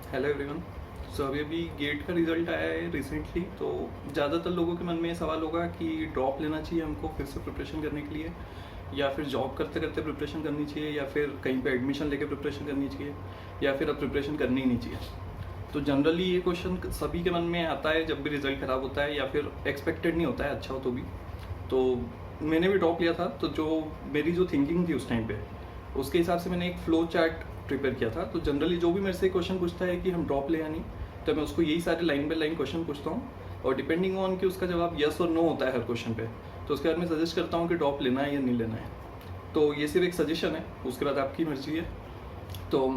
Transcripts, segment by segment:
Hello everyone. सो अभी अभी gate का रिजल्ट आया है रिसेंटली। तो ज़्यादातर लोगों के मन में ये सवाल होगा कि ड्रॉप लेना चाहिए हमको फिर से प्रिपरेशन करने के लिए, या फिर जॉब करते करते प्रिपरेशन करनी चाहिए, या फिर कहीं पे एडमिशन लेके प्रिपरेशन करनी चाहिए, या फिर अब प्रिपरेशन करनी ही नहीं चाहिए। तो जनरली ये क्वेश्चन सभी के मन में आता है जब भी रिजल्ट ख़राब होता है या फिर एक्सपेक्टेड नहीं होता है अच्छा हो तो भी। तो मैंने भी ड्रॉप लिया था, तो मेरी जो थिंकिंग थी उस टाइम पे, उसके हिसाब से मैंने एक फ्लो चार्ट प्रिपेयर किया था। तो जनरली जो भी मेरे से क्वेश्चन पूछता है कि हम ड्रॉप ले या नहीं, तो मैं उसको यही सारे लाइन बाय लाइन क्वेश्चन पूछता हूँ, और डिपेंडिंग ऑन कि उसका जवाब यस और नो होता है हर क्वेश्चन पे, तो उसके बाद मैं सजेस्ट करता हूँ कि ड्रॉप लेना है या नहीं लेना है। तो ये सिर्फ एक सजेशन है, उसके बाद आपकी मर्जी है। तो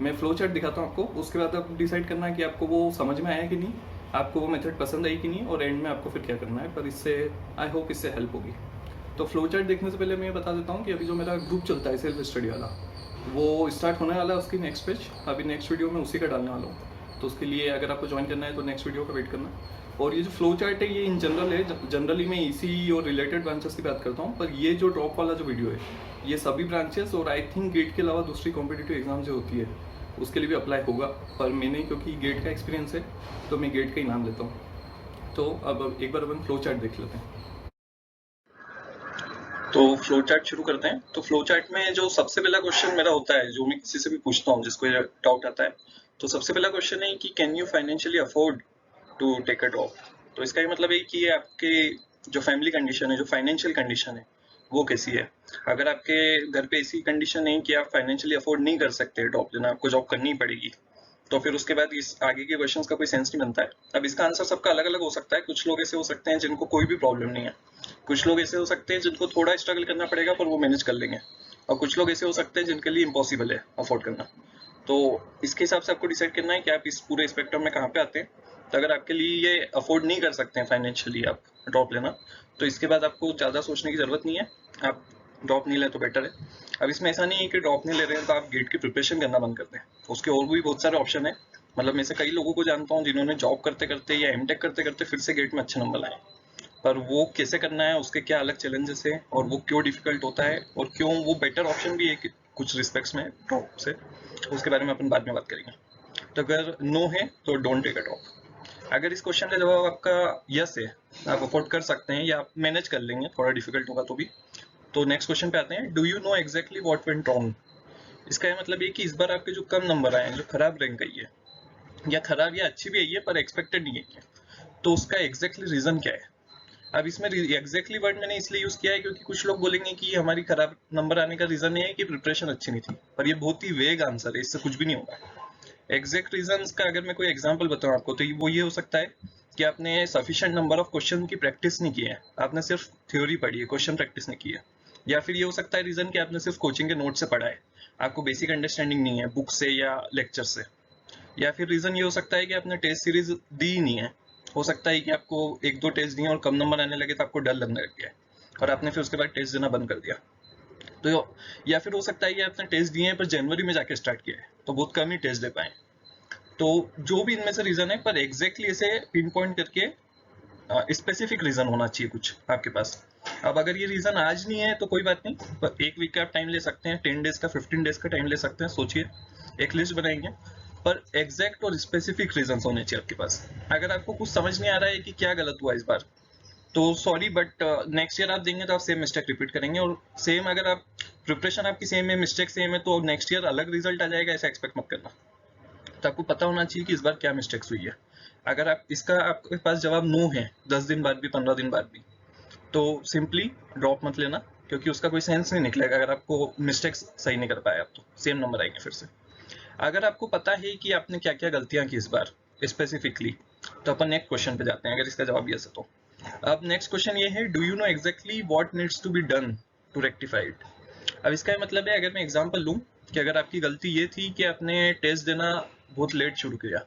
मैं फ्लो चार्ट दिखाता हूँ आपको, उसके बाद आप डिसाइड करना है कि आपको वो समझ में आया कि नहीं, आपको वो मेथड पसंद आई कि नहीं, और एंड में आपको फिर क्या करना है। पर इससे आई होप इससे हेल्प होगी। तो फ्लो चार्ट देखने से पहले मैं ये बता देता हूँ कि अभी जो मेरा ग्रुप चलता है सेल्फ स्टडी वाला, वो स्टार्ट होने वाला है उसकी नेक्स्ट पेज। अभी नेक्स्ट वीडियो में उसी का डालने वाला हूँ, तो उसके लिए अगर आपको ज्वाइन करना है तो नेक्स्ट वीडियो का वेट करना। और ये जो फ्लो चार्ट है ये इन जनरल है, जनरली मैं इसी और रिलेटेड ब्रांचेस की बात करता हूँ, पर ये जो ड्रॉप वाला जो वीडियो है ये सभी ब्रांचेस और आई थिंक गेट के अलावा दूसरी कॉम्पिटिटिव एग्जाम जो होती है उसके लिए भी अप्लाई होगा। पर मैंने क्योंकि गेट का एक्सपीरियंस है तो मैं गेट का ही नाम लेता हूँ। तो अब एक बार अपन फ्लो चार्ट देख लेते हैं। तो फ्लो चार्ट शुरू करते हैं। तो फ्लो चार्ट में जो सबसे पहला क्वेश्चन मेरा होता है, जो मैं किसी से भी पूछता हूँ जिसको ये डाउट आता है, तो सबसे पहला क्वेश्चन है कि can you financially afford to take a drop. तो इसका ये मतलब है कि ये आपके जो फैमिली कंडीशन है, जो फाइनेंशियल कंडीशन है, वो कैसी है। अगर आपके घर पे ऐसी कंडीशन है कि आप फाइनेंशियली अफोर्ड नहीं कर सकते ड्रॉप लेना, आपको जॉब करनी पड़ेगी, तो फिर उसके बाद इस आगे के क्वेश्चंस का कोई सेंस नहीं बनता है। अब इसका आंसर सबका अलग अलग हो सकता है। कुछ लोग ऐसे हो सकते हैं जिनको कोई भी प्रॉब्लम नहीं है, कुछ लोग ऐसे हो सकते हैं जिनको थोड़ा स्ट्रगल करना पड़ेगा पर वो मैनेज कर लेंगे, और कुछ लोग ऐसे हो सकते हैं जिनके लिए इम्पॉसिबल है अफोर्ड करना। तो इसके हिसाब से आपको डिसाइड करना है कि आप इस पूरे स्पेक्ट्रम में कहाँ पे आते हैं। तो अगर आपके लिए ये अफोर्ड नहीं कर सकते हैं फाइनेंशियली आप ड्रॉप लेना, तो इसके बाद आपको ज़्यादा सोचने की ज़रूरत नहीं है, आप ड्रॉप नहीं ले तो बेटर है। अब इसमें ऐसा नहीं है कि ड्रॉप नहीं ले रहे हैं तो आप गेट की प्रिपरेशन करना बंद कर दें। उसके और भी बहुत सारे ऑप्शन है। मतलब मैं से कई लोगों को जानता हूँ जिन्होंने जॉब करते करते या एमटेक करते करते फिर से गेट में अच्छे नंबर लाए, पर वो कैसे करना है, उसके क्या अलग चैलेंजेस है, और वो क्यों डिफिकल्ट होता है, और क्यों वो बेटर ऑप्शन भी है कि कुछ रिस्पेक्ट्स में ड्रॉप से, उसके बारे में अपन बाद में बात करेंगे। तो अगर नो है तो डोंट टेक अ ड्रॉप। अगर इस क्वेश्चन का जवाब आपका यस है, आप अफोर्ड कर सकते हैं या आप मैनेज कर लेंगे, थोड़ा डिफिकल्ट होगा तो भी, तो नेक्स्ट क्वेश्चन पे आते हैं। Do you know exactly what went wrong. इसका ये मतलब ये कि इस बार आपके जो कम नंबर आए हैं, जो खराब रैंक आई है, या खराब या अच्छी भी आई है पर एक्सपेक्टेड नहीं आई है, तो उसका एग्जैक्टली रीजन क्या है। अब इसमें एग्जैक्टली वर्ड मैंने इसलिए यूज किया है क्योंकि कुछ लोग बोलेंगे कि हमारी खराब नंबर आने का रीजन ये है कि प्रिपरेशन अच्छी नहीं थी, पर ये बहुत ही वेग आंसर है, इससे कुछ भी नहीं होगा। एग्जैक्ट रीजंस का अगर मैं कोई एग्जांपल बताऊं आपको, तो वो ये हो सकता है कि आपने सफिशिएंट नंबर ऑफ क्वेश्चन की प्रैक्टिस नहीं की है, आपने सिर्फ थ्योरी पढ़ी है, क्वेश्चन प्रैक्टिस नहीं की है। या फिर ये हो सकता है रीजन कि आपने सिर्फ कोचिंग के नोट से पढ़ा है, आपको बेसिक अंडरस्टैंडिंग नहीं है बुक से या लेक्चर से। या फिर रीजन ये हो सकता है कि आपने टेस्ट सीरीज दी ही नहीं है। हो सकता है कि आपको एक दो टेस्ट दिए और कम नंबर आने लगे तो आपको डर लगने लग गया है, और आपने फिर उसके बाद टेस्ट देना बंद कर दिया। तो या फिर हो सकता है कि आपने टेस्ट दिए हैं पर जनवरी में जाके स्टार्ट किया है, तो बहुत कम ही टेस्ट दे पाए। तो जो भी इनमें से रीजन है, पर एग्जैक्टली इसे पिन पॉइंट करके स्पेसिफिक रीजन होना चाहिए कुछ आपके पास। अब अगर ये रीजन आज नहीं है तो कोई बात नहीं, पर एक वीक का आप टाइम ले सकते हैं, 10 डेज का 15 डेज का टाइम ले सकते हैं, सोचिए, एक लिस्ट बनाएंगे। पर एग्जैक्ट और स्पेसिफिक रीजन होने चाहिए आपके पास। अगर आपको कुछ समझ नहीं आ रहा है कि क्या गलत हुआ इस बार, तो सॉरी, बट नेक्स्ट ईयर आप देंगे तो आप सेम मिस्टेक रिपीट करेंगे, और सेम अगर आप प्रिपरेशन आपकी सेम है, मिस्टेक सेम है, तो नेक्स्ट ईयर अलग रिजल्ट आ जाएगा, ऐसा एक्सपेक्ट मत करना। तो आपको पता होना चाहिए कि इस बार क्या मिस्टेक्स हुई है। अगर आप इसका आपके पास जवाब नो है 10 दिन बाद भी, 15 दिन बाद भी, तो सिंपली ड्रॉप मत लेना, क्योंकि उसका कोई सेंस नहीं निकलेगा। अगर आपको मिस्टेक्स सही नहीं कर पाए आप, तो सेम नंबर आएंगे फिर से। अगर आपको पता है कि आपने क्या क्या गलतियां की इस बार स्पेसिफिकली, तो अपन नेक्स्ट क्वेश्चन पे जाते हैं, अगर इसका जवाब यस है तो। अब नेक्स्ट क्वेश्चन ये है, do you know exactly what needs to be done to rectify it. अब इसका मतलब है, अगर मैं एग्जांपल लूं कि अगर आपकी गलती ये थी कि आपने टेस्ट देना बहुत लेट शुरू किया,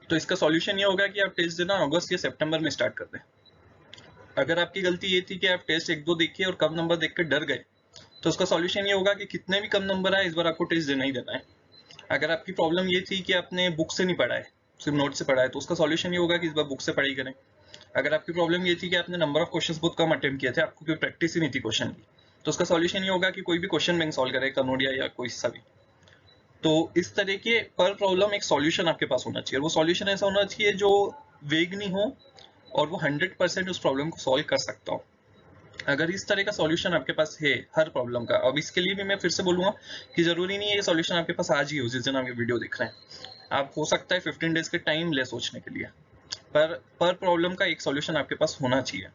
तो इसका सॉल्यूशन ये होगा कि आप टेस्ट देना अगस्त या सितंबर में स्टार्ट कर दें। अगर आपकी गलती ये थी कि आप टेस्ट एक दो देखिए और कम नंबर देख कर डर गए, तो उसका सॉल्यूशन ये होगा कि कितने भी कम नंबर आए, इस बार आपको टेस्ट देना ही देना है। अगर आपकी प्रॉब्लम ये थी कि आपने बुक से नहीं पढ़ा है, सिर्फ नोट से पढ़ा है, तो उसका सॉल्यूशन ये होगा कि इस बार बुक से पढ़ाई करें। अगर आपकी प्रॉब्लम ये थी कि आपने नंबर ऑफ क्वेश्चंस बहुत कम अटेम्प्ट किए थे, आपको कोई प्रैक्टिस ही नहीं थी क्वेश्चन की, तो उसका सॉल्यूशन ये होगा कि कोई भी क्वेश्चन बैंक सॉल्व करें, कनोडिया या कोई सा भी। तो इस तरह के पर प्रॉब्लम एक सॉल्यूशन आपके पास होना चाहिए, और वो सॉल्यूशन ऐसा होना चाहिए जो वेग नहीं हो और वो 100% उस प्रॉब्लम को सॉल्व कर सकता हो। अगर इस तरह का सॉल्यूशन आपके पास है हर प्रॉब्लम का, अब इसके लिए भी मैं फिर से बोलूंगा कि जरूरी नहीं है ये सॉल्यूशन आपके पास आज ही हो जिस दिन आप ये वीडियो देख रहे हैं। आप हो सकता है 15 डेज के टाइम ले सोचने के लिए, पर प्रॉब्लम का एक सॉल्यूशन आपके पास होना चाहिए,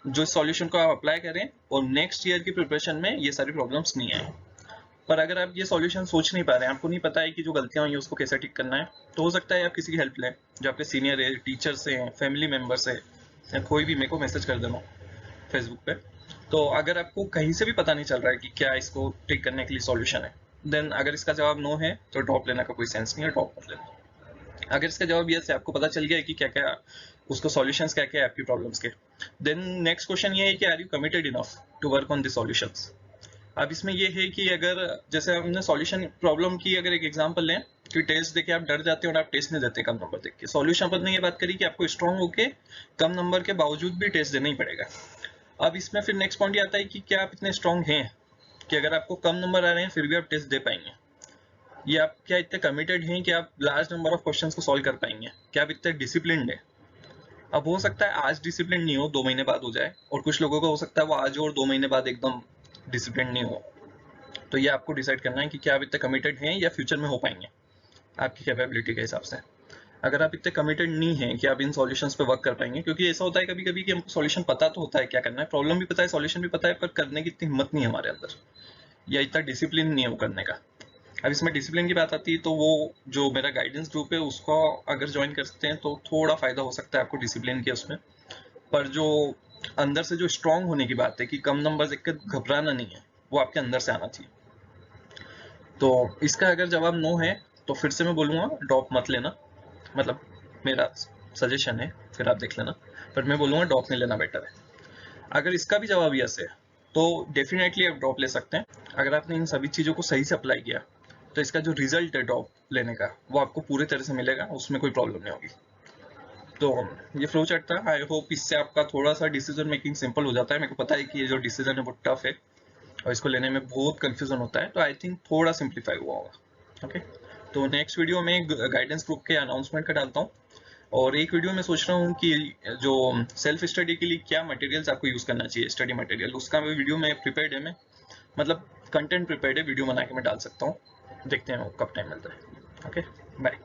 जो इस सॉल्यूशन को आप अप्लाई करें और नेक्स्ट ईयर की प्रिपरेशन में ये सारी प्रॉब्लम्स नहीं आए। पर अगर आप ये सॉल्यूशन सोच नहीं पा रहे हैं, आपको नहीं पता है कि जो गलतियां हुई है उसको कैसे ठीक करना है, तो हो सकता है आप किसी की हेल्प लें, जो आपके सीनियर है, टीचर से हैं, फैमिली मेम्बर से, या कोई भी, मेरे को मैसेज कर देना फेसबुक पे। तो अगर आपको कहीं से भी पता नहीं चल रहा है कि क्या इसको ठीक करने के लिए सॉल्यूशन है, देन अगर इसका जवाब नो है तो ड्रॉप लेने का कोई सेंस नहीं है, ड्रॉप मत लेना। अगर इसका जवाब यस है, आपको पता चल गया है कि क्या क्या उसको सॉल्यूशंस क्या क्या है आपकी प्रॉब्लम्स के, देन नेक्स्ट क्वेश्चन ये है कि are you committed enough to work on the solutions. अब इसमें ये है कि अगर जैसे हमने सॉल्यूशन प्रॉब्लम की अगर एक एग्जांपल लें कि टेस्ट देके आप डर जाते हो और आप टेस्ट नहीं देते कम नंबर देख के, सॉल्यूशन पर ने ये बात करी कि आपको स्ट्रांग होके कम नंबर के बावजूद भी टेस्ट देना ही पड़ेगा। अब इसमें फिर नेक्स्ट पॉइंट ये आता है कि क्या आप इतने स्ट्रांग हैं कि अगर आपको कम नंबर आ रहे हैं फिर भी आप टेस्ट दे पाएंगे, या आप क्या इतने कमिटेड हैं कि आप लार्ज नंबर ऑफ क्वेश्चंस को सॉल्व कर पाएंगे, क्या आप इतने डिसिप्लिन्ड है। अब हो सकता है आज डिसिप्लिन नहीं हो, 2 महीने बाद हो जाए, और कुछ लोगों को हो सकता है वो आज और 2 महीने बाद एकदम डिसिप्लिन नहीं हो। तो ये आपको डिसाइड करना है कि क्या आप इतने कमिटेड हैं या फ्यूचर में हो पाएंगे आपकी कैपेबिलिटी के हिसाब से। अगर आप इतने कमिटेड नहीं हैं कि आप इन सॉल्यूशंस पे वर्क कर पाएंगे, क्योंकि ऐसा होता है कभी कभी कि हमको सॉल्यूशन पता तो होता है क्या करना है, प्रॉब्लम भी पता है, सॉल्यूशन भी पता है, पर करने की इतनी हिम्मत नहीं है हमारे अंदर, या इतना डिसिप्लिन नहीं है वो करने का। अब इसमें डिसिप्लिन की बात आती है तो वो जो मेरा गाइडेंस ग्रुप है उसको अगर ज्वाइन कर सकते हैं तो थोड़ा फायदा हो सकता है आपको डिसिप्लिन के उसमें। पर जो अंदर से जो स्ट्रांग होने की बात है कि कम नंबर देख कर घबराना नहीं है, वो आपके अंदर से आना चाहिए। तो इसका अगर जवाब नो है तो फिर से मैं बोलूँगा ड्रॉप मत लेना, मतलब मेरा सजेशन है, फिर आप देख लेना, पर मैं बोलूँगा ड्रॉप नहीं लेना बेटर है। अगर इसका भी जवाब यस है तो डेफिनेटली आप ड्रॉप ले सकते हैं। अगर आपने इन सभी चीज़ों को सही से अप्लाई किया तो इसका जो रिजल्ट है ड्रॉप लेने का वो आपको पूरे तरह से मिलेगा, उसमें कोई प्रॉब्लम नहीं होगी। तो ये फ्लो चार्ट था, आई होप इससे आपका थोड़ा सा डिसीजन मेकिंग सिंपल हो जाता है। मेरे को पता है कि ये जो डिसीजन है वो टफ है और इसको लेने में बहुत कंफ्यूजन होता है, तो आई थिंक थोड़ा सिंप्लीफाई हुआ होगा। ओके, तो नेक्स्ट वीडियो में गाइडेंस ग्रुप के अनाउंसमेंट का डालता हूँ, और एक वीडियो में सोच रहा हूँ कि जो सेल्फ स्टडी के लिए क्या मटेरियल्स आपको यूज करना चाहिए, स्टडी मटेरियल, उसका वीडियो में प्रिपेयर्ड है, मैं मतलब कंटेंट प्रिपेयर्ड है, वीडियो बना के मैं डाल सकता हूँ। देखते हैं कब टाइम मिलता है। Okay, bye.